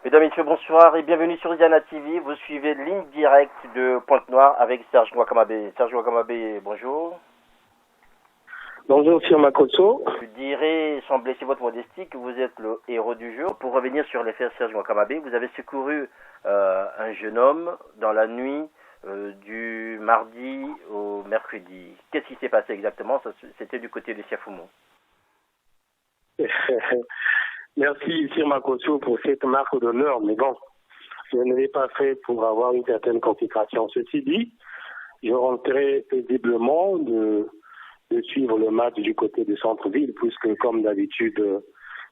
Mesdames, Messieurs, bonsoir et bienvenue sur Diana TV. Vous suivez Ligne Directe de Pointe-Noire avec Serge Ouakamabé. Serge Ouakamabé, bonjour. Bonjour, Sir Makoto. Je dirais, sans blesser votre modestie, que vous êtes le héros du jour. Pour revenir sur les faits Serge Ouakamabé, vous avez secouru un jeune homme dans la nuit du mardi au mercredi. Qu'est-ce qui s'est passé exactement? C'était du côté de Siafoumou. Merci, Sir Makoto, pour cette marque d'honneur, mais bon, je ne l'ai pas fait pour avoir une certaine consécration. Ceci dit, je rentrais paisiblement de suivre le match du côté du centre-ville, puisque, comme d'habitude,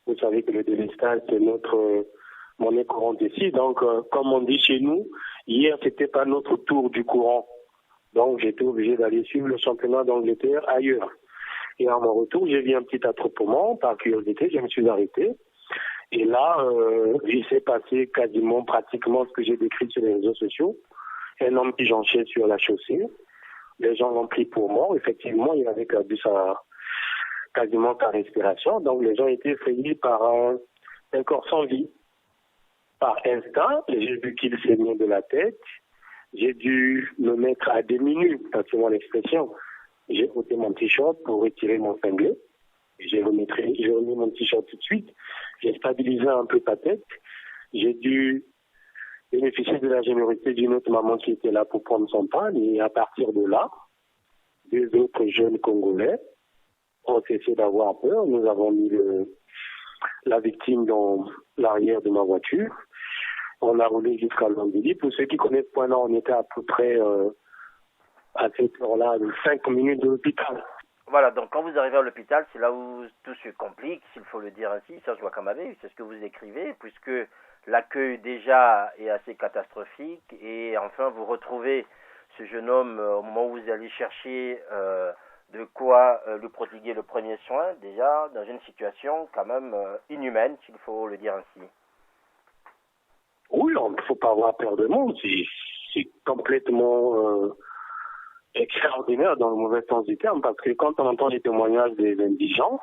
vous savez que le délestage, c'est notre monnaie courante ici. Donc, comme on dit chez nous, hier, c'était pas notre tour du courant. Donc, j'étais obligé d'aller suivre le championnat d'Angleterre ailleurs. Et à mon retour, j'ai vu un petit attroupement. Par curiosité, je me suis arrêté. Et là, il s'est passé pratiquement ce que j'ai décrit sur les réseaux sociaux. Un homme qui jonchait sur la chaussée. Les gens l'ont pris pour mort. Effectivement, il avait perdu quasiment sa respiration. Donc, les gens étaient effrayés par un corps sans vie. Par instinct, j'ai vu qu'il saignait de la tête. J'ai dû me mettre à déminu, passez-moi l'expression. J'ai ôté mon t-shirt pour retirer mon cinglé. J'ai remis mon t-shirt tout de suite. J'ai stabilisé un peu ta tête. J'ai dû bénéficier de la générosité d'une autre maman qui était là pour prendre son pain. Et à partir de là, deux autres jeunes Congolais ont cessé d'avoir peur. Nous avons mis la victime dans l'arrière de ma voiture. On a roulé jusqu'à Londili. Pour ceux qui connaissent Point-Nord, on était à peu près à cette heure-là, 5 minutes de l'hôpital. Voilà, donc quand vous arrivez à l'hôpital, c'est là où tout se complique, s'il faut le dire ainsi, Serge Ouakamabé, c'est ce que vous écrivez, puisque l'accueil déjà est assez catastrophique, et enfin vous retrouvez ce jeune homme au moment où vous allez chercher de quoi lui prodiguer le premier soin, déjà dans une situation quand même inhumaine, s'il faut le dire ainsi. Oui, il ne faut pas avoir peur de monde, c'est complètement extraordinaire dans le mauvais sens du terme, parce que quand on entend les témoignages des indigents,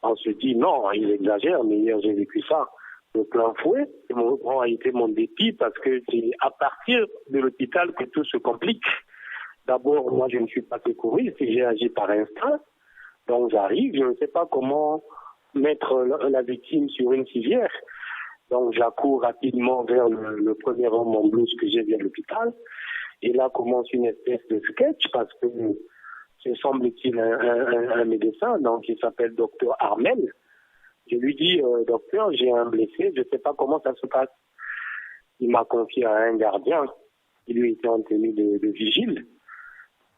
on se dit non, il exagère, mais hier j'ai vécu ça de plein fouet. Et a été mon dépit parce que c'est à partir de l'hôpital que tout se complique. D'abord, moi je ne suis pas secouru, j'ai agi par instinct, donc j'arrive, je ne sais pas comment mettre la victime sur une civière. Donc j'accours rapidement vers le premier homme en blouse que j'ai vu à l'hôpital. Et là commence une espèce de sketch parce que c'est semble-t-il un médecin, donc il s'appelle docteur Armel. Je lui dis, docteur, j'ai un blessé, je ne sais pas comment ça se passe. Il m'a confié à un gardien, qui lui était en tenue de vigile.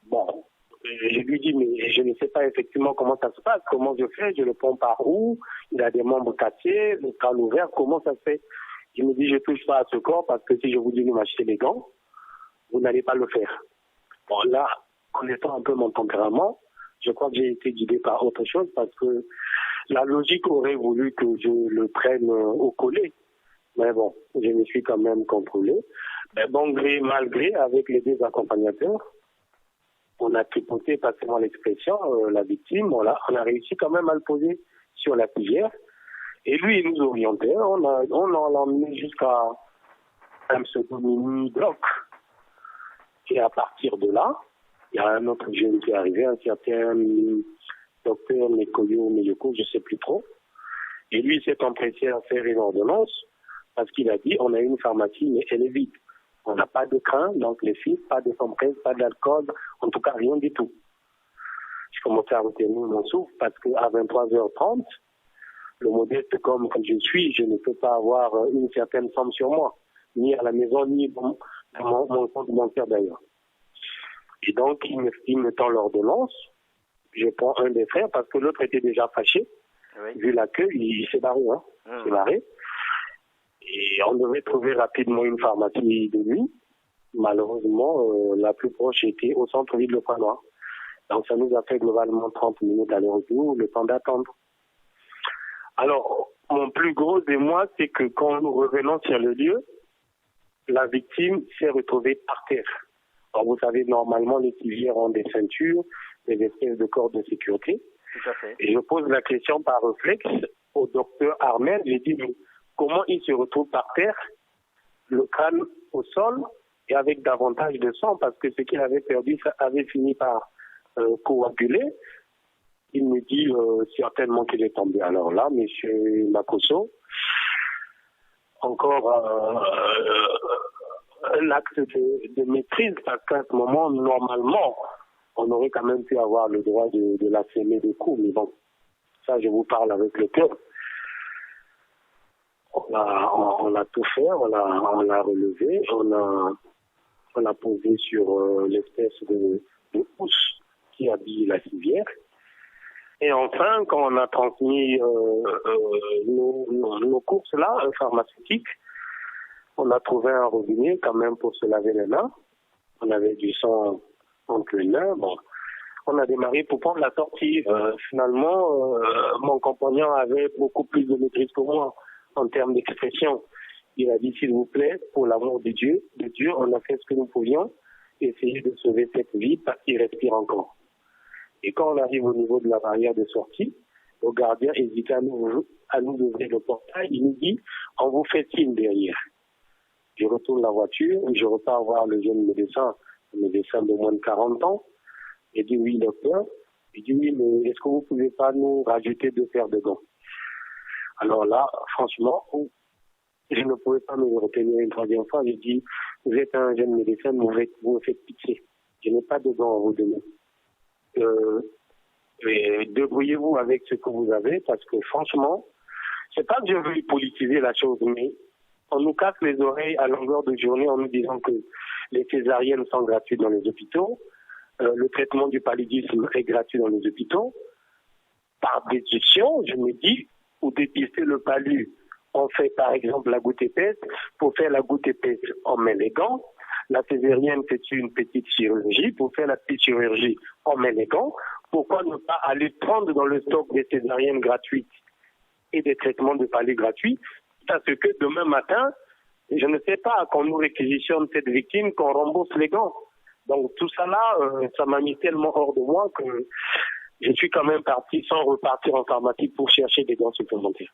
Bon, je lui dis, mais je ne sais pas effectivement comment ça se passe, comment je fais, je le prends par où, il a des membres cassés, le crâne ouvert, comment ça se fait? Il me dit, je ne touche pas à ce corps parce que si je vous dis de m'acheter des gants, vous n'allez pas le faire. Bon, là, connaissant un peu mon tempérament, je crois que j'ai été guidé par autre chose parce que la logique aurait voulu que je le prenne au collet. Mais bon, je me suis quand même contrôlé. Mais bon gré, mal gré, avec les deux accompagnateurs, on a tripoté, passez-moi l'expression, la victime, on a réussi quand même à le poser sur la civière. Et lui, il nous orientait, on l'a emmené jusqu'à un pseudo-mini bloc. Et à partir de là, il y a un autre jeune qui est arrivé, un certain docteur Nekoyo Meyoko, je ne sais plus trop. Et lui, il s'est empressé à faire une ordonnance parce qu'il a dit, on a une pharmacie, mais elle est vide. On n'a pas de crin, donc les filles, pas de compresse, pas d'alcool, en tout cas rien du tout. Je commençais à retenir mon souffle parce qu'à 23h30, le modeste comme je suis, je ne peux pas avoir une certaine somme sur moi, ni à la maison, ni dans mon compte bancaire d'ailleurs. Et donc, il me tend l'ordonnance. Je prends un des frères parce que l'autre était déjà fâché. Oui. Vu l'accueil, il s'est barré. Il s'est barré. Et on devait trouver rapidement une pharmacie de nuit. Malheureusement, la plus proche était au centre-ville de Point-Noir. Donc, ça nous a fait globalement 30 minutes aller-retour, le temps d'attendre. Alors, mon plus gros émoi, c'est que quand nous revenons sur le lieu, la victime s'est retrouvée par terre. Alors, vous savez, normalement, les civières ont des ceintures, des espèces de cordes de sécurité. Tout à fait. Et je pose la question par réflexe au docteur Armel. J'ai dit, mais comment il se retrouve par terre, le crâne au sol et avec davantage de sang parce que ce qu'il avait perdu ça avait fini par coaguler. Il me dit certainement qu'il est tombé. Alors là, monsieur Makosso, encore un acte de maîtrise parce qu'à ce moment, normalement, on aurait quand même pu avoir le droit de la semer de coups. Mais bon, ça, je vous parle avec le cœur. On a tout fait, on l'a relevé, on a posé sur l'espèce de housse qui habille la civière. Et enfin, quand on a transmis nos courses là, pharmaceutiques, on a trouvé un robinet quand même pour se laver les mains. On avait du sang entre les mains. Bon, on a démarré pour prendre la sortie. Finalement, mon compagnon avait beaucoup plus de maîtrise que moi en termes d'expression. Il a dit, s'il vous plaît, pour l'amour de Dieu, on a fait ce que nous pouvions, essayer de sauver cette vie parce qu'il respire encore. Et quand on arrive au niveau de la barrière de sortie, le gardien hésite à nous d'ouvrir le portail. Il nous dit, on vous fait signe derrière. Je retourne la voiture, je repars voir le jeune médecin de moins de 40 ans. Il dit, oui, docteur. Il dit, oui, mais est-ce que vous ne pouvez pas nous rajouter 2 paires de gants? Alors là, franchement, je ne pouvais pas me retenir une 3e fois. J'ai dit, vous êtes un jeune médecin, vous me faites pitié. Je n'ai pas de gants à vous donner. Débrouillez-vous avec ce que vous avez parce que franchement, c'est pas que je veux politiser la chose, mais on nous casse les oreilles à longueur de journée en nous disant que les césariennes sont gratuites dans les hôpitaux, le traitement du paludisme est gratuit dans les hôpitaux. Par déduction, je me dis, pour dépister le palu, on fait par exemple la goutte épaisse. Pour faire la goutte épaisse, on met les gants. La césarienne, c'est une petite chirurgie. Pour faire la petite chirurgie, on met les gants. Pourquoi ne pas aller prendre dans le stock des césariennes gratuites et des traitements de palu gratuits, parce que demain matin, je ne sais pas, qu'on nous réquisitionne cette victime, qu'on rembourse les gants. Donc tout ça là, ça m'a mis tellement hors de moi que je suis quand même parti sans repartir en pharmacie pour chercher des gants supplémentaires.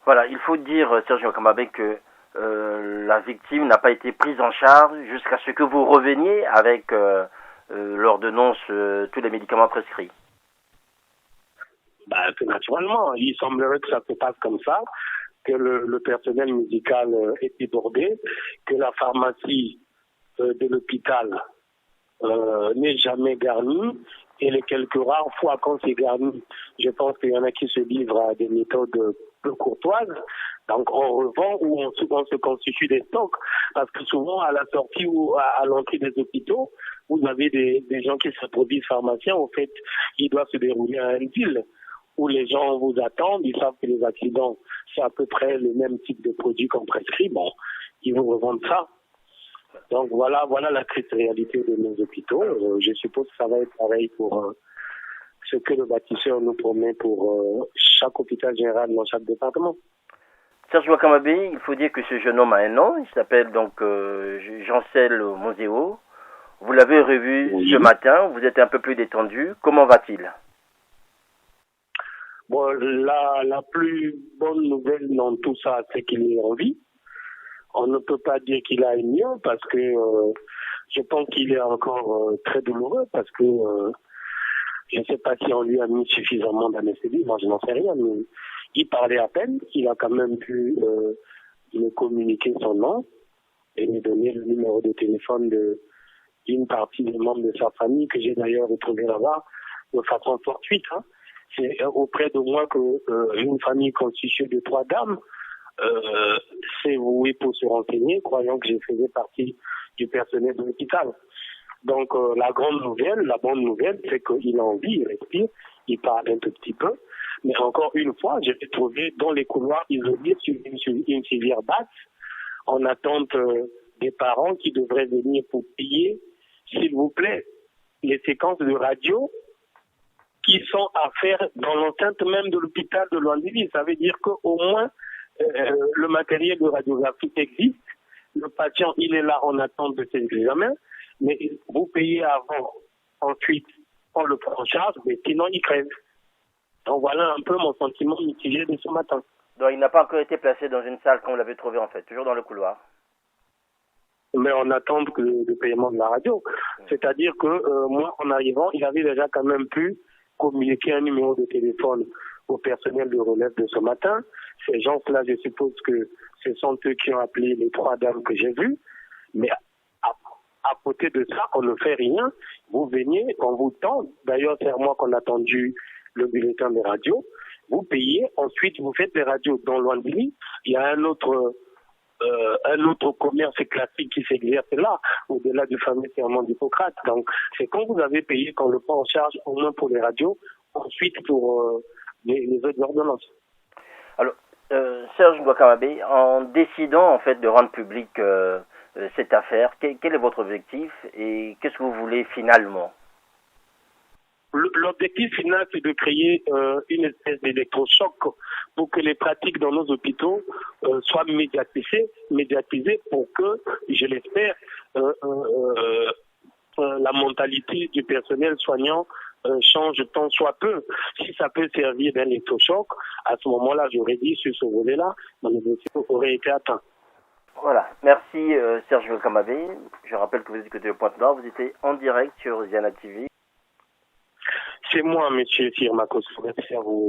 Voilà, il faut dire, Sergio Kamabé, que la victime n'a pas été prise en charge jusqu'à ce que vous reveniez avec l'ordonnance, tous les médicaments prescrits. Naturellement, il semblerait que ça se passe comme ça, que le personnel médical est débordé, que la pharmacie de l'hôpital n'est jamais garnie, et les quelques rares fois quand c'est garni, je pense qu'il y en a qui se livrent à des méthodes peu courtoises. Donc on revend ou on se constitue des stocks, parce que souvent à la sortie ou à l'entrée des hôpitaux, vous avez des gens qui se produisent pharmaciens. En fait, il doit se dérouler un deal où les gens vous attendent, ils savent que les accidents, c'est à peu près le même type de produit qu'on prescrit. Bon, ils vous revendent ça. Donc voilà la triste réalité de nos hôpitaux. Je suppose que ça va être pareil pour ce que le bâtisseur nous promet pour chaque hôpital général dans chaque département. Sergio Kamabé, il faut dire que ce jeune homme a un nom, il s'appelle donc Jean-Cel Moseo. Vous l'avez revu ce matin, vous êtes un peu plus détendu. Comment va-t-il? Bon, la plus bonne nouvelle dans tout ça, c'est qu'il est en vie. On ne peut pas dire qu'il a une mieux parce que je pense qu'il est encore très douloureux parce que je ne sais pas si on lui a mis suffisamment d'anesthésie, moi je n'en sais rien, mais il parlait à peine, il a quand même pu me communiquer son nom et me donner le numéro de téléphone d'une partie des membres de sa famille que j'ai d'ailleurs retrouvé là-bas de façon fortuite. Hein. C'est auprès de moi que une famille constituée de 3 dames s'est vouée pour se renseigner, croyant que je faisais partie du personnel de l'hôpital. Donc la bonne nouvelle, c'est qu'il a envie, il respire, il parle un tout petit peu. Mais encore une fois, je l'ai trouvé dans les couloirs isolés sur une civière basse, en attente des parents qui devraient venir pour payer, s'il vous plaît, les séquences de radio qui sont à faire dans l'enceinte même de l'hôpital de Luandili. Ça veut dire qu'au moins, le matériel de radiographie existe. Le patient, il est là en attente de ses examens, mais vous payez avant, ensuite, on le prend en charge, mais sinon, il crève. Donc voilà un peu mon sentiment mitigé de ce matin. Donc il n'a pas encore été placé dans une salle qu'on l'avait trouvé en fait, toujours dans le couloir. Mais en attente de paiement de la radio. C'est-à-dire que moi, en arrivant, il avait déjà quand même pu communiquer un numéro de téléphone au personnel de relève de ce matin. Ces gens-là, je suppose que ce sont eux qui ont appelé les 3 dames que j'ai vues. Mais à côté de ça, on ne fait rien. Vous venez, on vous tend. D'ailleurs, c'est à moi qu'on a attendu le bulletin des radios. Vous payez, ensuite vous faites des radios. Dans Loindili, il y a un autre commerce classique qui s'exerce là, au-delà du fameux serment d'Hippocrate. Donc, c'est quand vous avez payé qu'on le prend en charge, au moins pour les radios, ensuite pour les autres ordonnances. Alors, Serge Ngouakamabé, en décidant en fait de rendre public cette affaire, quel est votre objectif et qu'est-ce que vous voulez finalement? L'objectif final, c'est de créer une espèce d'électrochoc pour que les pratiques dans nos hôpitaux soient médiatisées pour que, je l'espère, la mentalité du personnel soignant change tant soit peu. Si ça peut servir d'un électrochoc, à ce moment-là, j'aurais dit sur ce volet-là, mon objectif aurait été atteint. Voilà, merci Serge Ngouakamabé. Je rappelle que vous écoutez le Pointe-Nord, vous étiez en direct sur Ziana TV. C'est moi, monsieur Firmakos. Merci à vous.